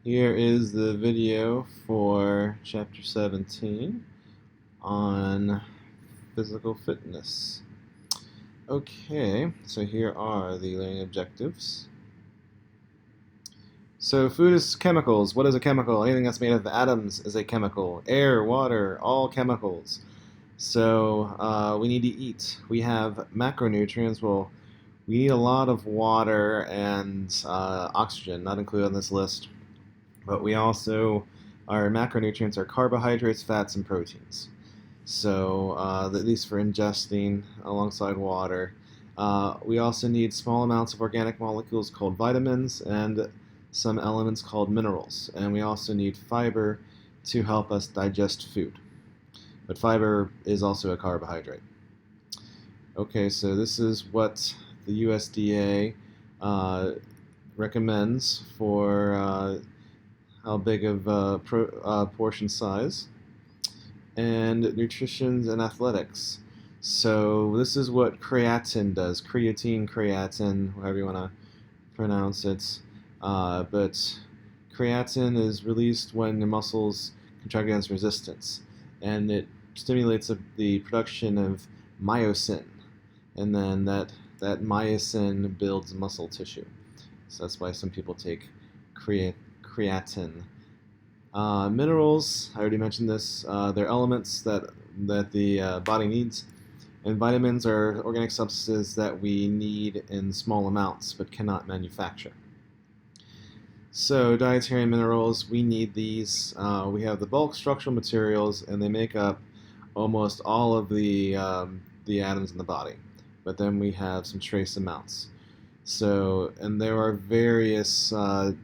Here is the video for Chapter 17 on physical fitness. Okay, so here are the learning objectives. So food is chemicals. What is a chemical? Anything that's made of atoms is a chemical. Air, water, all chemicals. So we need to eat. We have macronutrients. Well, we need a lot of water and oxygen, not included on this list. But we also, our macronutrients are carbohydrates, fats, and proteins. So at least for ingesting alongside water. We also need small amounts of organic molecules called vitamins and some elements called minerals. And we also need fiber to help us digest food. But fiber is also a carbohydrate. Okay, so this is what the USDA recommends for how big of portion size, and nutrition and athletics. So this is what creatine does. Creatine, however you want to pronounce it. But creatine is released when the muscles contract against resistance, and it stimulates the production of myosin, and then that myosin builds muscle tissue. So that's why some people take creatine. Minerals, I already mentioned this. They're elements that the body needs, and vitamins are organic substances that we need in small amounts but cannot manufacture. So dietary minerals, we need these. We have the bulk structural materials, and they make up almost all of the atoms in the body. But then we have some trace amounts. So, and there are various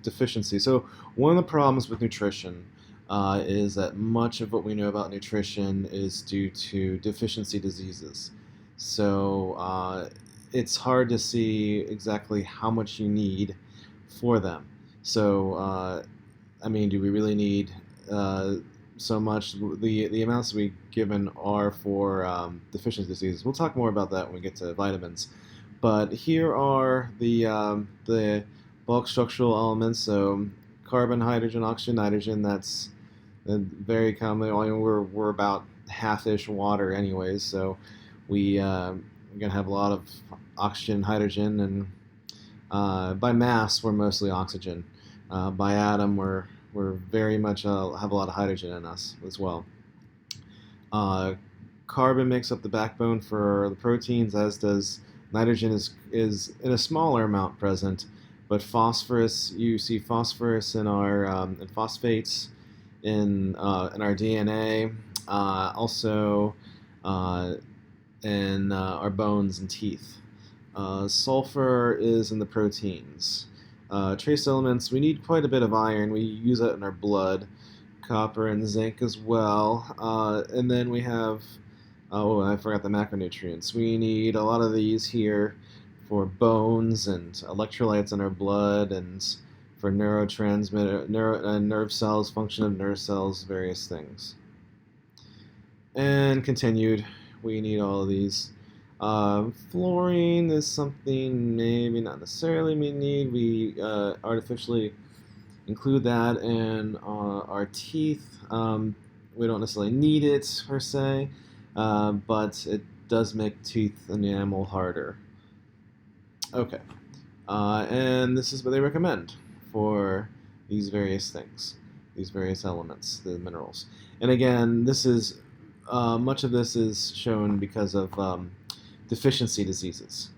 deficiencies. So one of the problems with nutrition is that much of what we know about nutrition is due to deficiency diseases. So it's hard to see exactly how much you need for them. So, I mean, do we really need so much? The amounts we given are for deficiency diseases. We'll talk more about that when we get to vitamins. But here are the bulk structural elements. So carbon, hydrogen, oxygen, nitrogen. That's very common. We're about half-ish water, anyways. So we're gonna have a lot of oxygen, hydrogen, and by mass we're mostly oxygen. By atom we're very much have a lot of hydrogen in us as well. Carbon makes up the backbone for the proteins, as does nitrogen is in a smaller amount present, but phosphorus, you see phosphorus in our in phosphates in our DNA, also in our bones and teeth. Sulfur is in the proteins. Trace elements, we need quite a bit of iron. We use that in our blood. Copper and zinc as well. And then we have oh, I forgot the macronutrients. We need a lot of these here for bones and electrolytes in our blood, and for nerve cells, function of nerve cells, various things. And continued, we need all of these. Fluorine is something maybe not necessarily we need. We artificially include that in our teeth. We don't necessarily need it per se. But it does make teeth and enamel harder. Okay, and this is what they recommend for these various things, these various elements, the minerals. And again, this is much of this is shown because of deficiency diseases.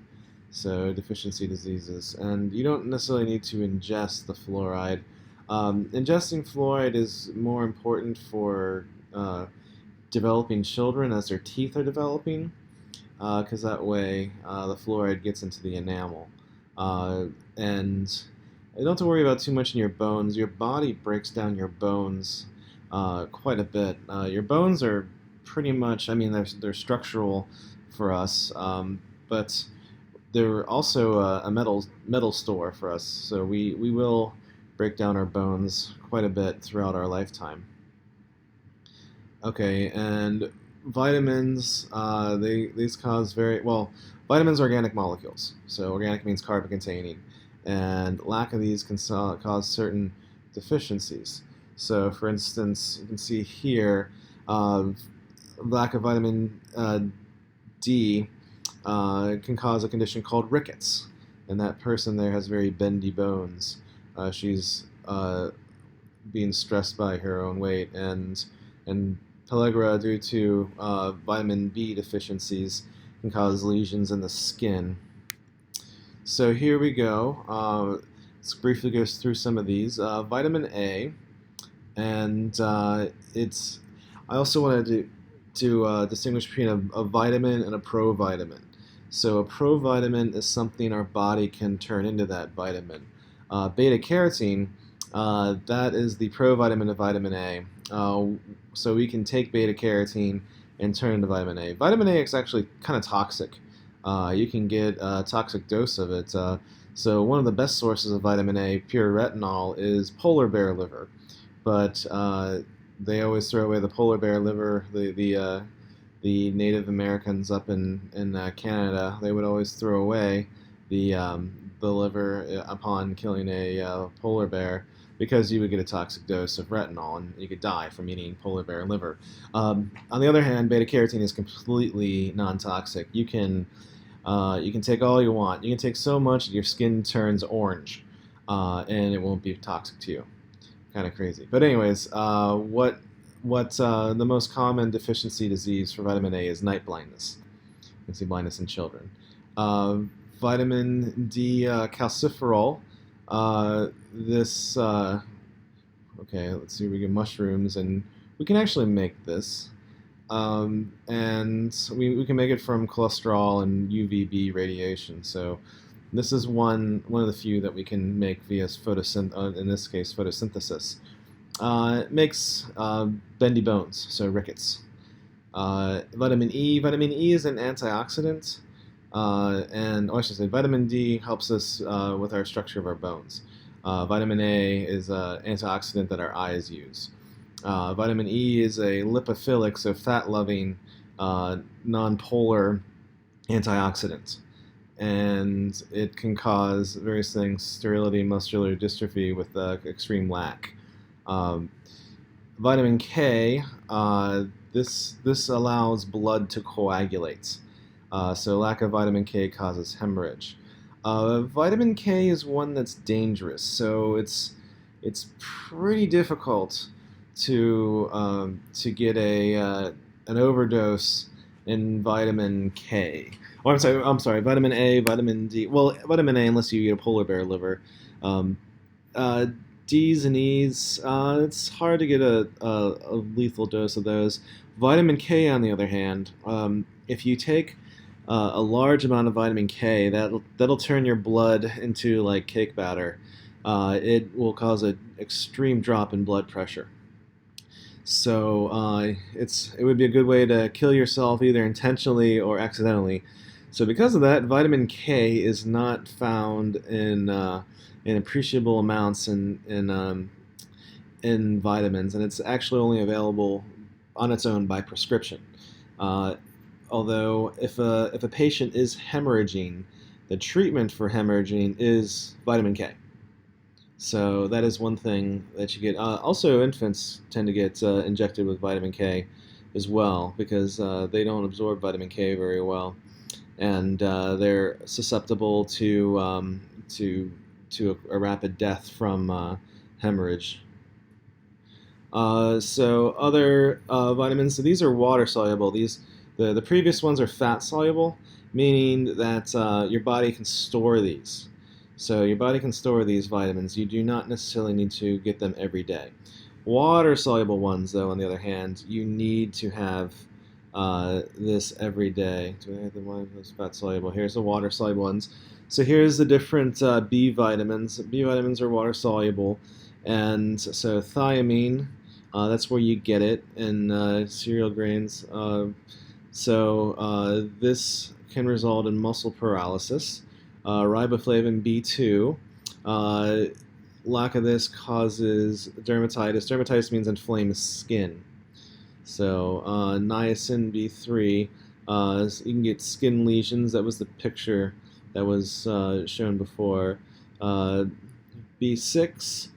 So deficiency diseases, and you don't necessarily need to ingest the fluoride. Ingesting fluoride is more important for developing children as their teeth are developing, because that way the fluoride gets into the enamel. And you don't have to worry about too much in your bones. Your body breaks down your bones quite a bit. Your bones are pretty much, I mean, they're structural for us, but they're also a metal store for us. So we will break down our bones quite a bit throughout our lifetime. Okay, and vitamins, these cause vitamins are organic molecules. So organic means carbon containing, and lack of these can cause certain deficiencies. So, for instance, you can see here, lack of vitamin D can cause a condition called rickets, and that person there has very bendy bones. She's being stressed by her own weight, and pellagra, due to vitamin B deficiencies, can cause lesions in the skin. So here we go. Let's briefly go through some of these. Vitamin A, and it's. I also wanted to distinguish between a vitamin and a provitamin. So a provitamin is something our body can turn into that vitamin. Beta carotene, that is the provitamine of vitamin A. So we can take beta carotene and turn into vitamin A. Vitamin A is actually kind of toxic. You can get a toxic dose of it. So one of the best sources of vitamin A, pure retinol, is polar bear liver. But they always throw away the polar bear liver. The Native Americans up in Canada, they would always throw away the liver upon killing a polar bear, because you would get a toxic dose of retinol and you could die from eating polar bear liver. On the other hand, beta carotene is completely non-toxic. You can take all you want. You can take so much that your skin turns orange, and it won't be toxic to you. Kind of crazy. But anyways, what the most common deficiency disease for vitamin A is night blindness. You can see blindness in children. Vitamin D calciferol. Okay, let's see. We get mushrooms, and we can actually make this. And we can make it from cholesterol and UVB radiation. So this is one of the few that we can make via in this case, photosynthesis. It makes bendy bones, so rickets. Vitamin E. Vitamin E is an antioxidant, and I should say vitamin D helps us with our structure of our bones. Vitamin A is an antioxidant that our eyes use. Vitamin E is a lipophilic, so fat-loving, non-polar antioxidant, and it can cause various things: sterility, muscular dystrophy with extreme lack. Vitamin K, this allows blood to coagulate. So lack of vitamin K causes hemorrhage. Vitamin K is one that's dangerous, so it's pretty difficult to get an overdose in vitamin K. Oh, I'm sorry, vitamin A, vitamin D. Well, vitamin A, unless you eat a polar bear liver. D's and E's, it's hard to get a lethal dose of those. Vitamin K, on the other hand, if you take a large amount of vitamin K, that'll turn your blood into like cake batter. It will cause an extreme drop in blood pressure. So it would be a good way to kill yourself, either intentionally or accidentally. So because of that, vitamin K is not found in appreciable amounts in vitamins, and it's actually only available on its own by prescription. Although if a patient is hemorrhaging, the treatment for hemorrhaging is vitamin K. So that is one thing that you get. Also, infants tend to get injected with vitamin K as well, because they don't absorb vitamin K very well, and they're susceptible to a rapid death from hemorrhage. So other vitamins. So these are water soluble. The previous ones are fat soluble, meaning that your body can store these. So your body can store these vitamins. You do not necessarily need to get them every day. Water-soluble ones, though, on the other hand, you need to have this every day. Do I have the one that's fat-soluble? Here's the water-soluble ones. So here's the different B vitamins. B vitamins are water-soluble. And so thiamine, that's where you get it in cereal grains. This can result in muscle paralysis. Riboflavin B2, lack of this causes dermatitis. Dermatitis means inflamed skin. So niacin B3, you can get skin lesions. That was the picture that was shown before. B6,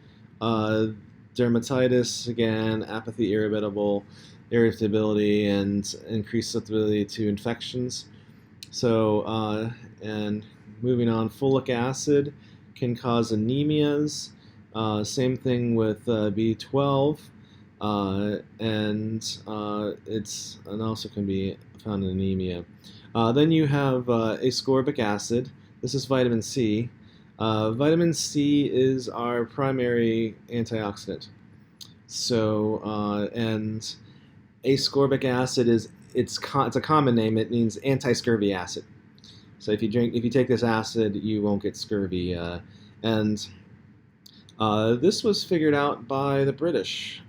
Uh, Dermatitis, again, apathy, irritability, and increased susceptibility to infections. So, and moving on, folic acid can cause anemias. Same thing with B12, and also can be found in anemia. Then you have ascorbic acid. This is vitamin C. Vitamin C is our primary antioxidant. So, and ascorbic acid it's a common name. It means anti-scurvy acid. So if you take this acid, you won't get scurvy. And This was figured out by the British.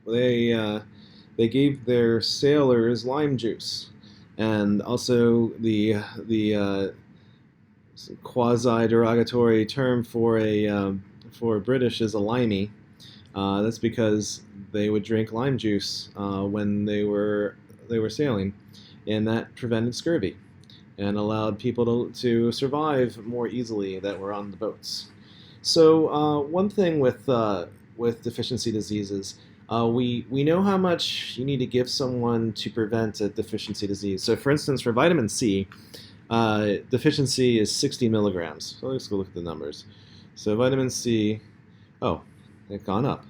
They uh, they gave their sailors lime juice, and also the quasi derogatory term for British is a limey. That's because they would drink lime juice when they were sailing, and that prevented scurvy and allowed people to survive more easily that were on the boats. So one thing with deficiency diseases, we know how much you need to give someone to prevent a deficiency disease. So for instance, for vitamin C, deficiency is 60 milligrams. So let's go look at the numbers. So vitamin C, oh, it's gone up.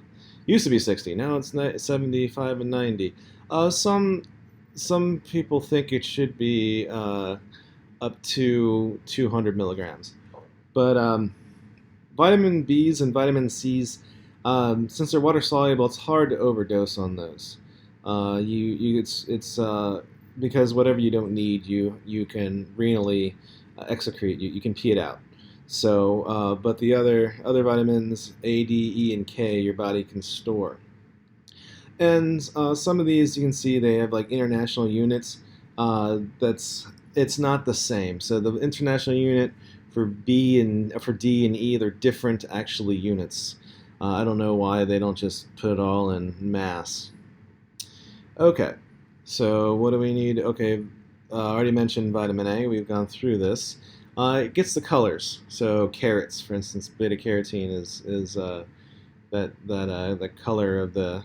Used to be 60, now it's 75 and 90. Some people think it should be up to 200 milligrams. But vitamin B's and vitamin C's, since they're water soluble, it's hard to overdose on those. It's because whatever you don't need, you can renally excrete. You can pee it out. So, but the other vitamins A, D, E, and K, your body can store. And some of these you can see they have like international units. It's not the same. So the international unit for B and for D and E, they're different actually units. I don't know why they don't just put it all in mass. Okay, so what do we need? Okay, I already mentioned vitamin A. We've gone through this. It gets the colors. So carrots, for instance, beta carotene is the color of the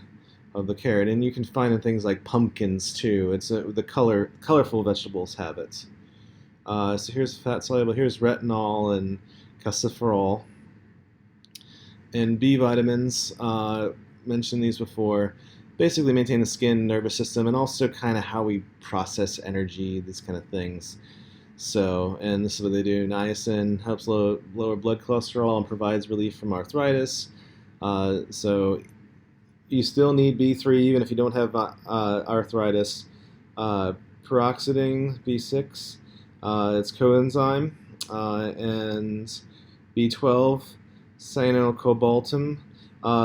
carrot, and you can find in things like pumpkins too. It's the colorful vegetables have it. So here's fat soluble. Here's retinol and calciferol. And B vitamins, mentioned these before, basically maintain the skin, nervous system, and also kind of how we process energy, these kind of things. So, and this is what they do. Niacin helps lower blood cholesterol and provides relief from arthritis. So you still need B3 even if you don't have arthritis. Peroxidine, B6, it's coenzyme, and B12, cyanocobaltum.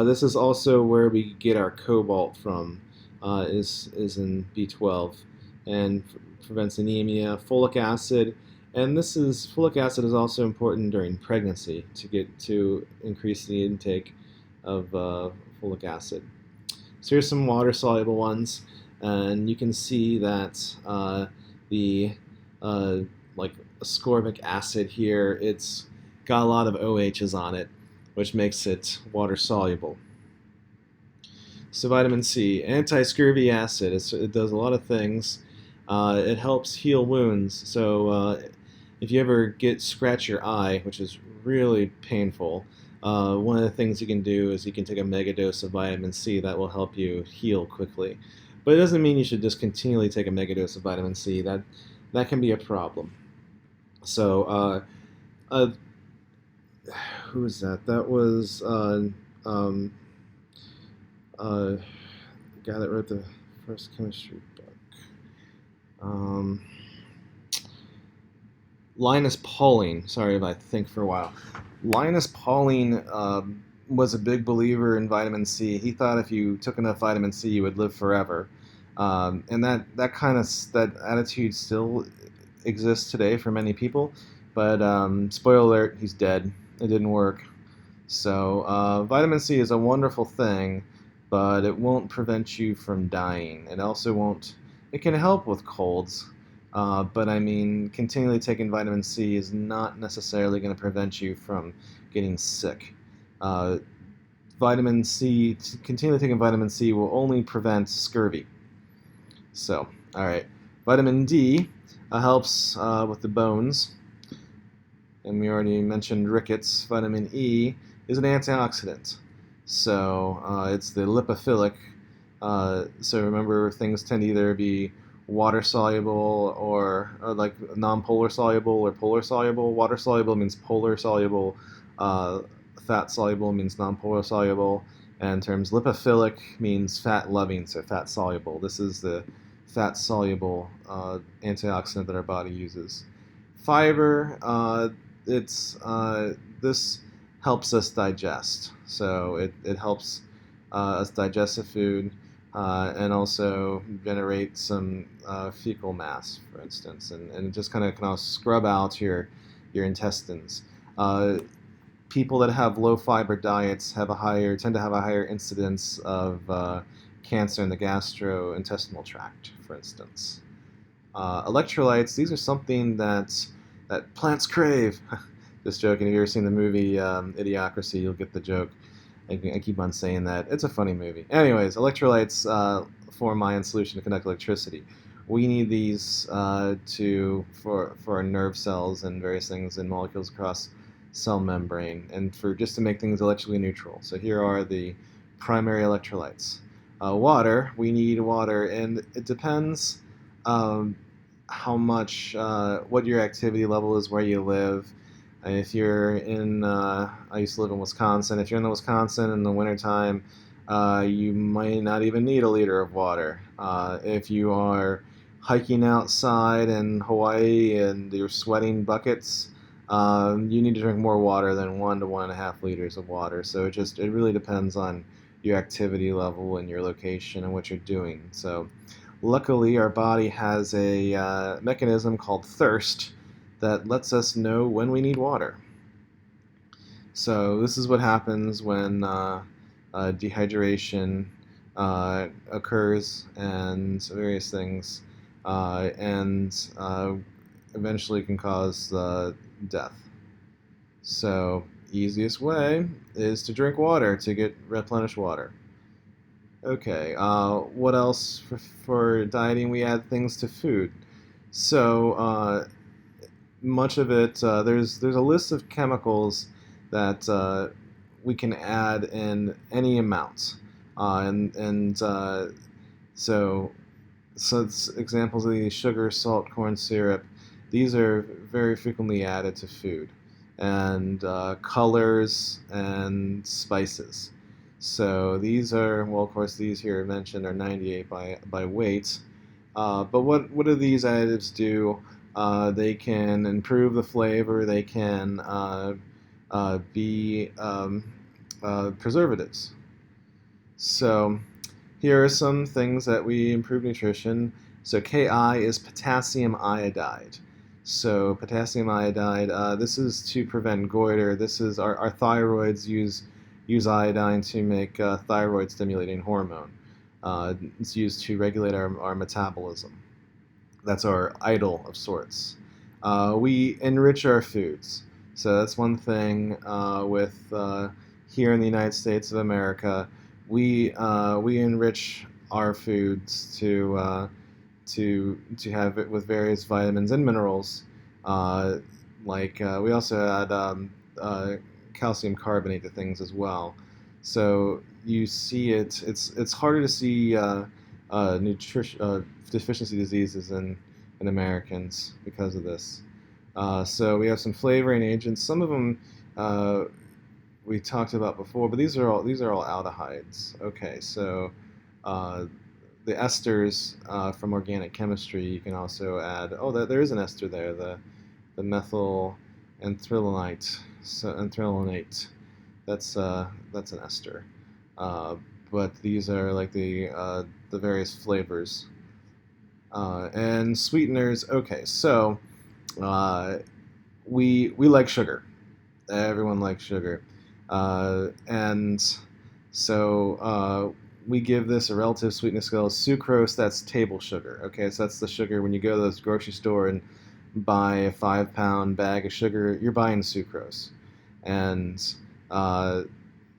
This is also where we get our cobalt from, is in B12, and prevents anemia. Folic acid, and folic acid is also important during pregnancy to increase the intake of folic acid. So here's some water soluble ones, and you can see that the like ascorbic acid here, it's got a lot of OHs on it, which makes it water soluble. So vitamin C, anti-scurvy acid, it does a lot of things. It helps heal wounds. So if you ever scratch your eye, which is really painful, one of the things you can do is you can take a mega dose of vitamin C that will help you heal quickly. But it doesn't mean you should just continually take a mega dose of vitamin C. That can be a problem. So, who was that? That was guy that wrote the first chemistry book. Linus Pauling. Sorry if I think for a while. Linus Pauling was a big believer in vitamin C. He thought if you took enough vitamin C, you would live forever. And that attitude still exists today for many people. But spoiler alert, he's dead. It didn't work. So vitamin C is a wonderful thing, but it won't prevent you from dying. It also won't. It can help with colds. But I mean, continually taking vitamin C is not necessarily going to prevent you from getting sick. vitamin C, continually taking vitamin C will only prevent scurvy. So, all right. Vitamin D helps with the bones, and we already mentioned rickets. Vitamin E is an antioxidant, so it's the lipophilic. So remember, things tend to either be water soluble or like non-polar soluble or polar soluble. Water soluble means polar soluble. Uh, Fat soluble means non-polar soluble. And in terms, lipophilic means fat loving, so fat soluble. This is the fat soluble antioxidant that our body uses. Fiber, this helps us digest. So it helps us digest the food and also generate some fecal mass, for instance, and just kind of scrub out your intestines. Uh, People that have low fiber diets tend to have a higher incidence of cancer in the gastrointestinal tract, for instance. Electrolytes, these are something that plants crave. Just joking. If you've ever seen the movie Idiocracy, you'll get the joke. I keep on saying that. It's a funny movie. Anyways, electrolytes form ion solution to conduct electricity. We need these for our nerve cells and various things and molecules across cell membrane, and for just to make things electrically neutral. So here are the primary electrolytes. Water. We need water, and it depends how much, what your activity level is, where you live. If you're in, I used to live in Wisconsin. If you're in Wisconsin in the wintertime, you might not even need a liter of water. If you are hiking outside in Hawaii and you're sweating buckets, you need to drink more water than 1 to 1.5 liters of water. So it really depends on your activity level and your location and what you're doing. So luckily, our body has a mechanism called thirst that lets us know when we need water. So this is what happens when dehydration occurs and various things, and eventually can cause death. So easiest way is to drink water, to get replenished water. Okay, what else for dieting? We add things to food. So much of it, there's a list of chemicals that we can add in any amount, and so it's examples of these: sugar, salt, corn syrup. These are very frequently added to food, and colors and spices. So these are, well, of course, these here mentioned are 98 by weight. But what do these additives do? They can improve the flavor. They can be preservatives. So here are some things that we improve nutrition. So Ki is potassium iodide. So potassium iodide, this is to prevent goiter. This is our thyroids use iodine to make thyroid stimulating hormone. It's used to regulate our metabolism. That's our idol of sorts. We enrich our foods. So that's one thing with here in the United States of America. We enrich our foods to have it with various vitamins and minerals. We also add calcium carbonate to things as well. So you see it's harder to see deficiency diseases in Americans because of this. So we have some flavoring agents. Some of them we talked about before, but these are all aldehydes. Okay, so the esters from organic chemistry, you can also add. Oh, there is an ester there. The methyl anthralenate. That's an ester. But these are like the various flavors and sweeteners. Okay, so we like sugar. Everyone likes sugar, and so we give this a relative sweetness scale. Sucrose, that's table sugar. Okay, so that's the sugar when you go to the grocery store and buy a 5-pound bag of sugar, you're buying sucrose, and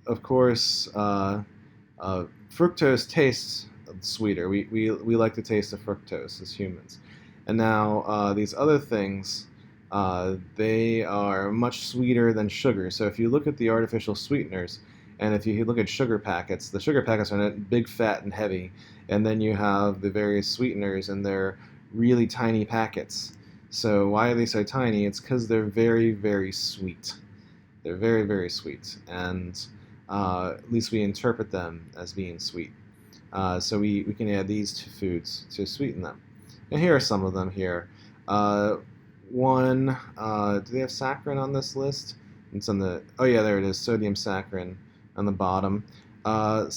of course, fructose tastes sweeter. We like the taste of fructose as humans. And now these other things, they are much sweeter than sugar. So if you look at the artificial sweeteners, and if you look at sugar packets, the sugar packets are big, fat, and heavy. And then you have the various sweeteners, and they're really tiny packets. So why are they so tiny? It's because they're very, very sweet. They're very, very sweet, and at least we interpret them as being sweet. So we can add these to foods to sweeten them. And here are some of them here. Uh, do they have saccharin on this list? It's on the, oh yeah, there it is, sodium saccharin on the bottom. The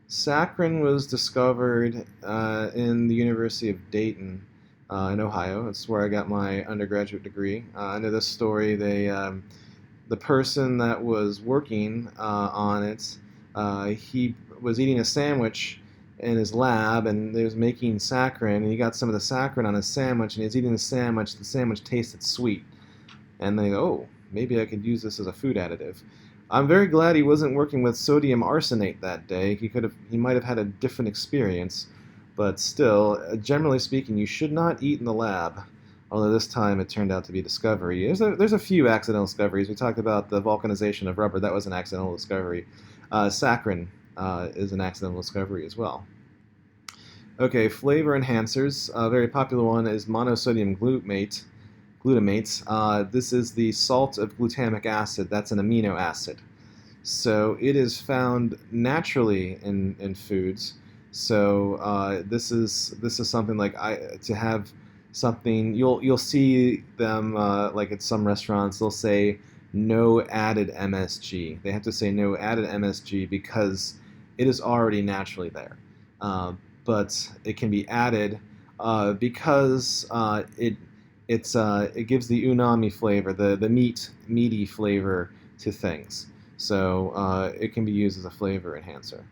saccharin was discovered in the University of Dayton in Ohio. That's where I got my undergraduate degree. I know this story. The person that was working on it, he was eating a sandwich in his lab, and he was making saccharin, and he got some of the saccharin on his sandwich, and he's eating the sandwich. The sandwich tasted sweet, and they go, oh, maybe I could use this as a food additive. I'm very glad he wasn't working with sodium arsenate that day. He might have had a different experience, but still, generally speaking, you should not eat in the lab. Although this time it turned out to be a discovery. There's a few accidental discoveries. We talked about the vulcanization of rubber. That was an accidental discovery. Saccharin is an accidental discovery as well. Okay, flavor enhancers. A very popular one is monosodium glutamate. This is the salt of glutamic acid. That's an amino acid. So it is found naturally in foods. So this is something like to have something you'll see them like at some restaurants they'll say no added MSG. They have to say no added MSG because it is already naturally there. But it can be added because it gives the umami flavor, the meaty flavor to things. So it can be used as a flavor enhancer.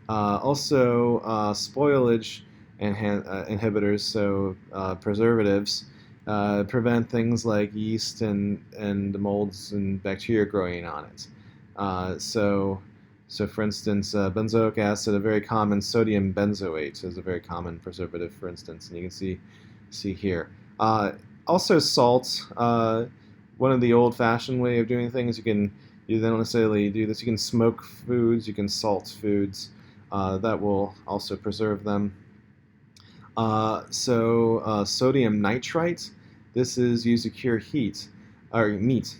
Also, spoilage inhibitors, so preservatives, prevent things like yeast and molds and bacteria growing on it. So for instance, benzoic acid, a very common sodium benzoate, is a very common preservative, for instance, and you can see here. Also, salt. One of the old-fashioned way of doing things, you don't necessarily do this. You can smoke foods, you can salt foods. That will also preserve them. Sodium nitrite. This is used to cure meat.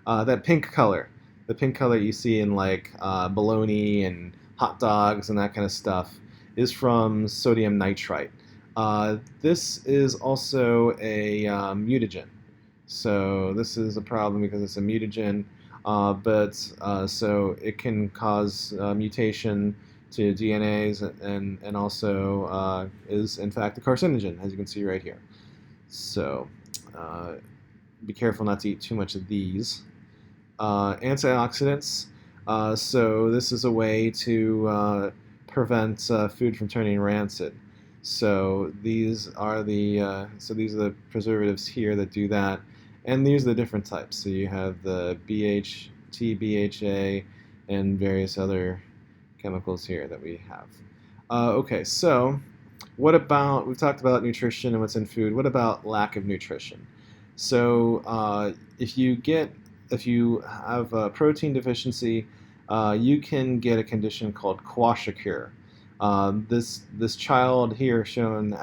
That pink color. The pink color you see in like bologna and hot dogs and that kind of stuff is from sodium nitrite. This is also a mutagen. So this is a problem because it's a mutagen, so it can cause mutation to DNAs and also is in fact a carcinogen, as you can see right here. So be careful not to eat too much of these. Antioxidants. So this is a way to prevent food from turning rancid. So these are the preservatives here that do that, and these are the different types. So you have the BHT, BHA, and various other chemicals here that we have. Okay, so we've talked about nutrition and what's in food. What about lack of nutrition? So if you have a protein deficiency, you can get a condition called kwashiorkor. This child here shown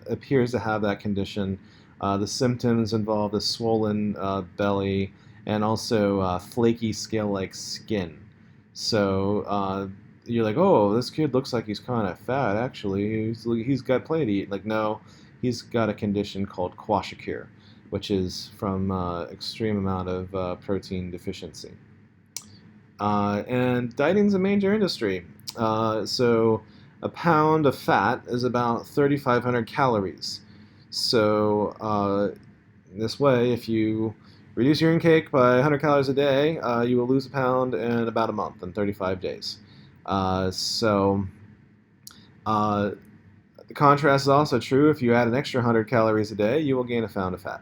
appears to have that condition. The symptoms involve a swollen belly and also flaky scale-like skin. So you're like, oh, this kid looks like he's kind of fat. Actually, he's got plenty to eat. Like, no, he's got a condition called kwashiorkor, which is from extreme amount of protein deficiency. And dieting's a major industry. So a pound of fat is about 3,500 calories. So this way, if you reduce your intake by 100 calories a day, you will lose a pound in about a month, in 35 days. The contrast is also true. If you add an extra 100 calories a day, you will gain a pound of fat.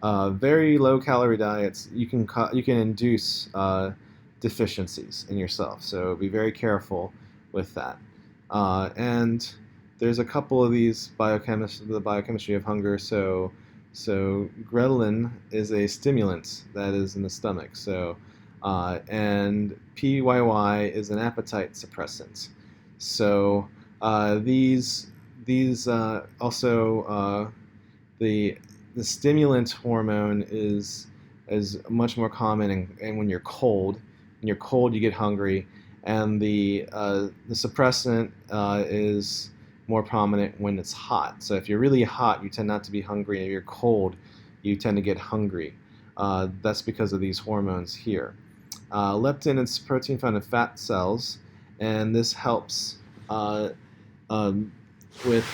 Very low calorie diets, you can induce deficiencies in yourself. So be very careful with that. And there's a couple of these the biochemistry of hunger. So ghrelin is a stimulant that is in the stomach. And PYY is an appetite suppressant. So also the the stimulant hormone is much more common, and when you're cold. When you're cold, you get hungry, and the suppressant is more prominent when it's hot. So if you're really hot, you tend not to be hungry, and if you're cold, you tend to get hungry. That's because of these hormones here. Leptin is protein found in fat cells, and this helps uh, um, with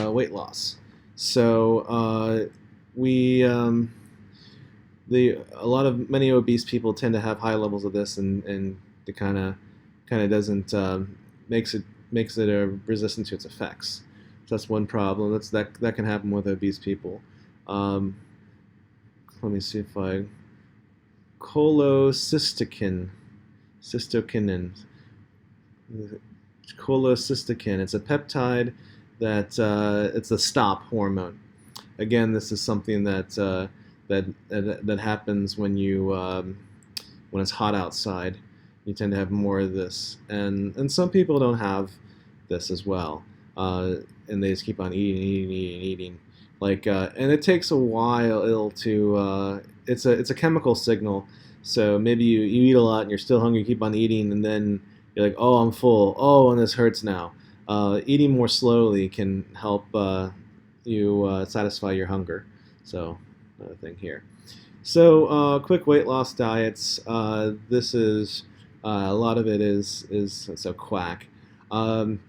weight loss. So we the a lot of many obese people tend to have high levels of this, and it kind of doesn't makes it resistant to its effects. So that's one problem. That can happen with obese people. Um, Let me see if I cholecystokinin, cystokinin, cholecystokinin. It's a peptide that it's a stop hormone. Again, this is something that happens when it's hot outside. You tend to have more of this, and some people don't have this as well, and they just keep on eating. And it takes a while to. It's a chemical signal. So maybe you eat a lot and you're still hungry, you keep on eating, and then you're like, oh, I'm full. Oh, and this hurts now. Eating more slowly can help you satisfy your hunger. So another thing here. So quick weight loss diets. This is a lot of it is so quack. Um,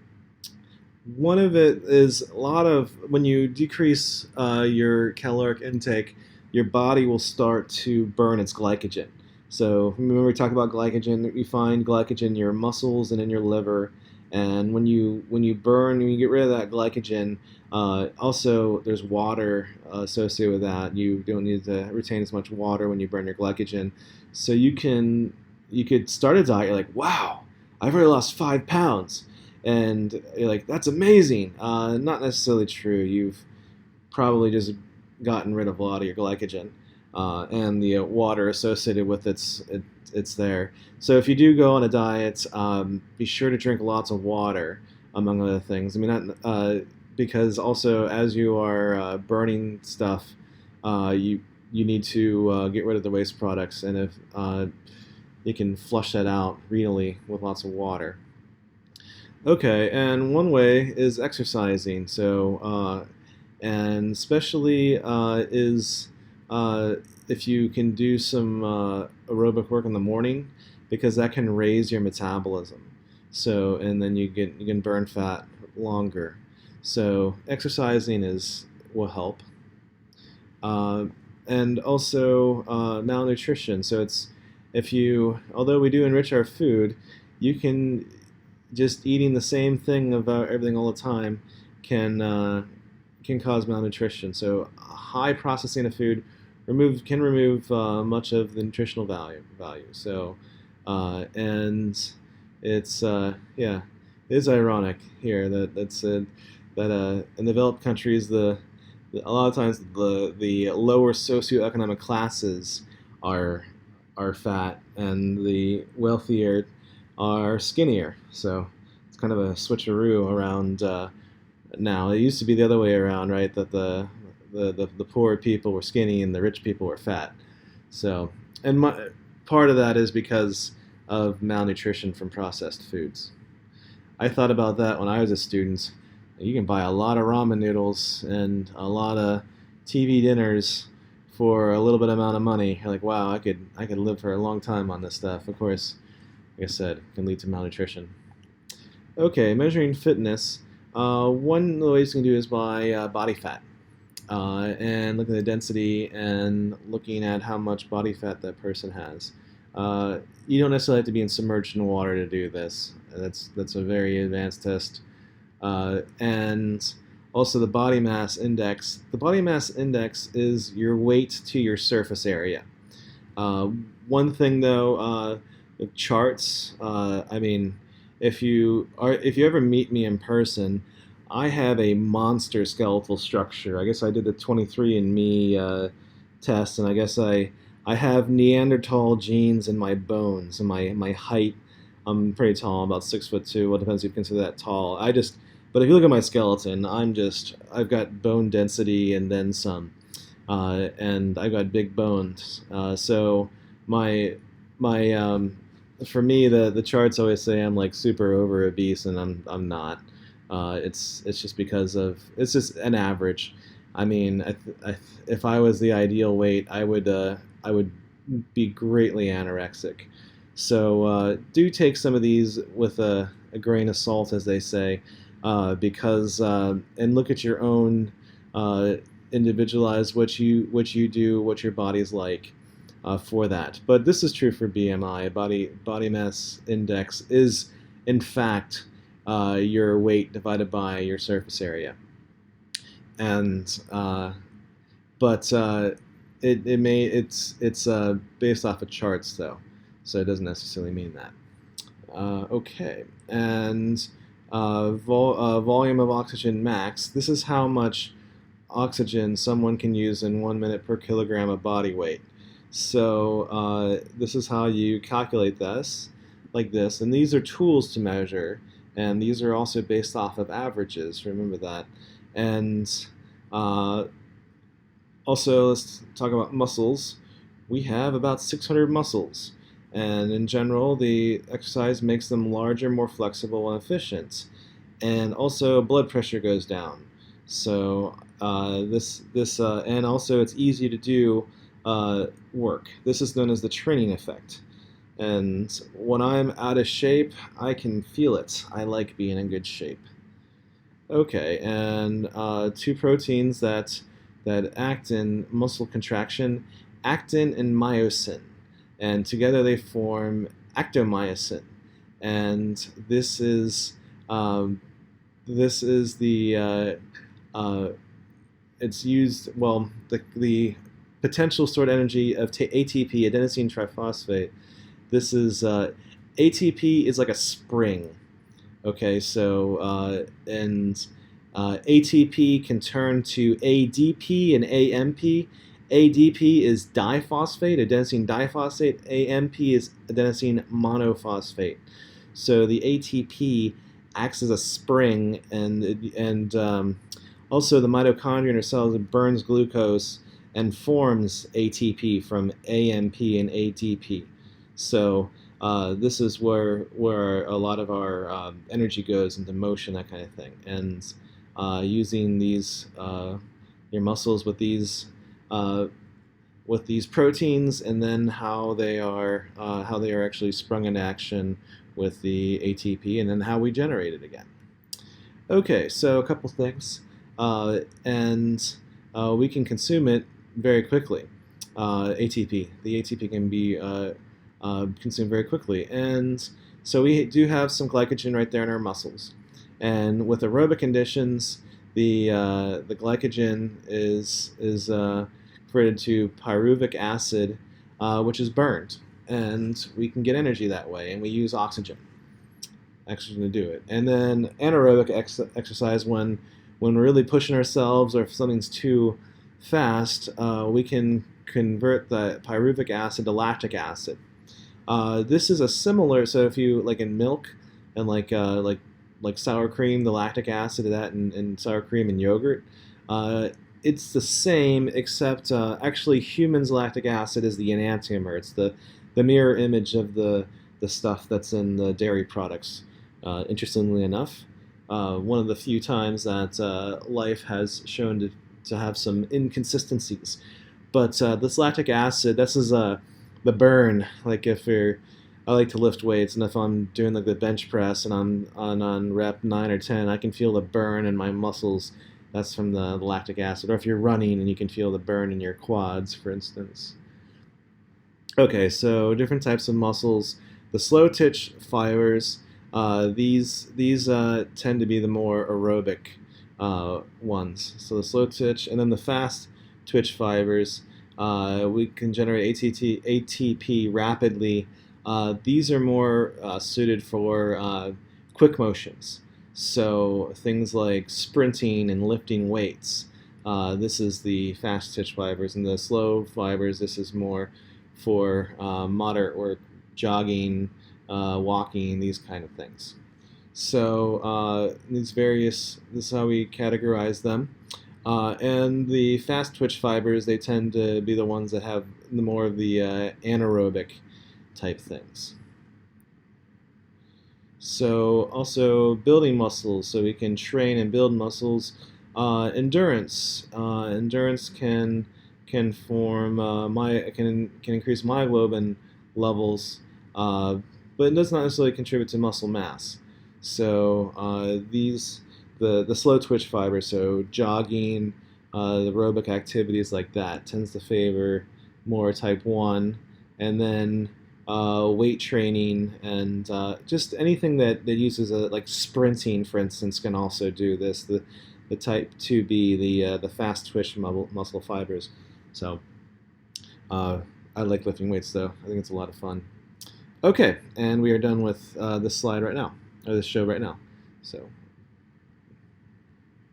One of it is a lot of when you decrease your caloric intake, your body will start to burn its glycogen. So remember we talked about glycogen. You find glycogen in your muscles and in your liver, and when you get rid of that glycogen, also there's water associated with that. You don't need to retain as much water when you burn your glycogen, so you could start a diet. You're like, wow, I've already lost 5 pounds, and you're like, that's amazing. Not necessarily true. You've probably just gotten rid of a lot of your glycogen, and the water associated with it's there. So if you do go on a diet, be sure to drink lots of water, among other things. I mean, not because also as you are burning stuff, you need to get rid of the waste products, and if you can flush that out renally with lots of water. Okay, and one way is exercising. And especially is if you can do some aerobic work in the morning, because that can raise your metabolism. So, and then you can burn fat longer. So, exercising will help. Uh, and also malnutrition. So although we do enrich our food, you can just eating the same thing about everything all the time can cause malnutrition. So high processing of food can remove much of the nutritional value. So and it's yeah, it is ironic here that in developed countries a lot of times the lower socioeconomic classes are are fat and the wealthier are skinnier. So it's kind of a switcheroo around now. It used to be the other way around, right? That the poor people were skinny and the rich people were fat. So, part of that is because of malnutrition from processed foods. I thought about that when I was a student. You can buy a lot of ramen noodles and a lot of TV dinners for a little bit amount of money. You're like, wow, I could live for a long time on this stuff. Of course, like I said, it can lead to malnutrition. Okay, measuring fitness. One of the ways you can do is by body fat. And looking at the density and looking at how much body fat that person has. You don't necessarily have to be submerged in water to do this. That's a very advanced test. And Also, the body mass index. The body mass index is your weight to your surface area. Uh, One thing though, charts. I mean, if you ever meet me in person, I have a monster skeletal structure. I guess I did the 23andMe test, and I guess I have Neanderthal genes in my bones and my height. I'm pretty tall, I'm about 6'2". Well, it depends if you consider that tall. But if you look at my skeleton, I've got bone density and then some, and I've got big bones. So my my for me, the charts always say I'm like super over obese, and I'm not. It's just because of it's just an average. I mean, if I was the ideal weight, I would be greatly anorexic. So do take some of these with a grain of salt, as they say, because and look at your own uh, individualize what you do, what your body's like for that. But this is true for BMI. Body mass index is in fact your weight divided by your surface area, and but it's based off of charts though, so it doesn't necessarily mean that. Okay, and volume of oxygen max. This is how much oxygen someone can use in 1 minute per kilogram of body weight. So this is how you calculate this, like this. And these are tools to measure, and these are also based off of averages. Remember that. And uh, also, let's talk about muscles. We have about 600 muscles, and in general, the exercise makes them larger, more flexible, and efficient. And also, blood pressure goes down. So and also it's easy to do work. This is known as the training effect. And when I'm out of shape, I can feel it. I like being in good shape. Okay, and two proteins that act in muscle contraction, actin and myosin, and together they form actomyosin. And um, this is the it's used well the potential stored energy of ATP, adenosine triphosphate. This is ATP is like a spring. Okay, so and ATP can turn to ADP and AMP. ADP is diphosphate, adenosine diphosphate. AMP is adenosine monophosphate. So the ATP acts as a spring, and also the mitochondria in our cells burns glucose and forms ATP from AMP and ADP. So this is where a lot of our energy goes into motion, that kind of thing. And using these your muscles uh, with these proteins, and then how they are actually sprung into action with the ATP, and then how we generate it again. Okay, so a couple things, and we can consume it very quickly. ATP, the ATP can be consumed very quickly, and so we do have some glycogen right there in our muscles. And with aerobic conditions, the glycogen is converted to pyruvic acid, which is burned, and we can get energy that way. And we use oxygen to do it. And then anaerobic exercise, when we're really pushing ourselves, or if something's too fast, we can convert the pyruvic acid to lactic acid. This is a similar. So if you like in milk and like sour cream, the lactic acid of that in sour cream and yogurt, it's the same, except actually humans' lactic acid is the enantiomer. It's the mirror image of the stuff that's in the dairy products. Interestingly enough, one of the few times that life has shown to have some inconsistencies. But this lactic acid, this is the burn. Like if you're, I like to lift weights, and if I'm doing like the bench press and I'm on rep 9 or 10, I can feel the burn in my muscles. That's from the lactic acid. Or if you're running and you can feel the burn in your quads, for instance. Okay, so different types of muscles. The slow twitch fibers. These tend to be the more aerobic ones. So the slow twitch and then the fast twitch fibers. We can generate ATP rapidly. These are more suited for quick motions. So things like sprinting and lifting weights. This is the fast twitch fibers, and the slow fibers. This is more for moderate work, jogging, walking, these kind of things. So this is how we categorize them. And the fast twitch fibers, they tend to be the ones that have the more of the anaerobic type things. So also building muscles, so we can train and build muscles. Endurance, endurance can form can increase myoglobin levels, but it does not necessarily contribute to muscle mass. So the slow twitch fiber, so jogging, the aerobic activities like that, tends to favor more type 1, and then weight training and just anything that uses like sprinting, for instance, can also do this. The type 2B, the fast twitch muscle fibers. So I like lifting weights, though. I think it's a lot of fun. Okay, and we are done with this slide right now, or this show right now. So.